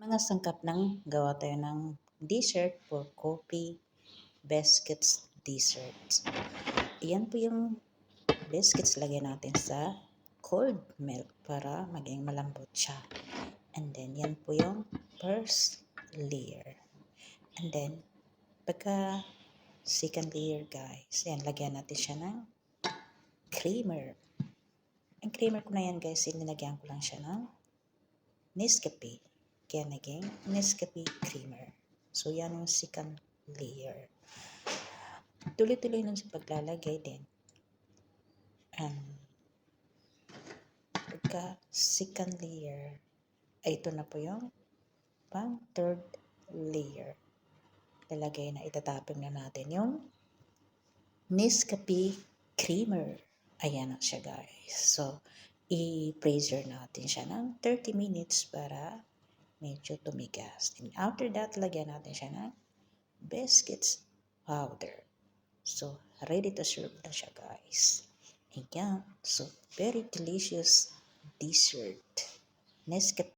Mga sangkap ng gawa tayo ng dessert for coffee, biscuits, desserts. Iyan po yung biscuits, lagyan natin sa cold milk para maging malambot siya. And then, yan po yung first layer. And then, pagka second layer guys, yan, lagyan natin siya ng creamer. Ang creamer ko na yan guys, nilagyan ko lang siya ng Nescafe. Kaya naging Nescafe creamer. So, yan yung second layer. Tuloy-tuloy lang sa paglalagay din. Pagka second layer, ay ito na po yung pang third layer. Lalagay na, itatapon na natin yung Nescafe creamer. Ayan na siya guys. So, i-freezer natin siya ng 30 minutes para medyo tumigas. And after that, lagyan natin siya ng biscuits powder. So, ready to serve na siya guys. Ayan. So, very delicious dessert. Nescafe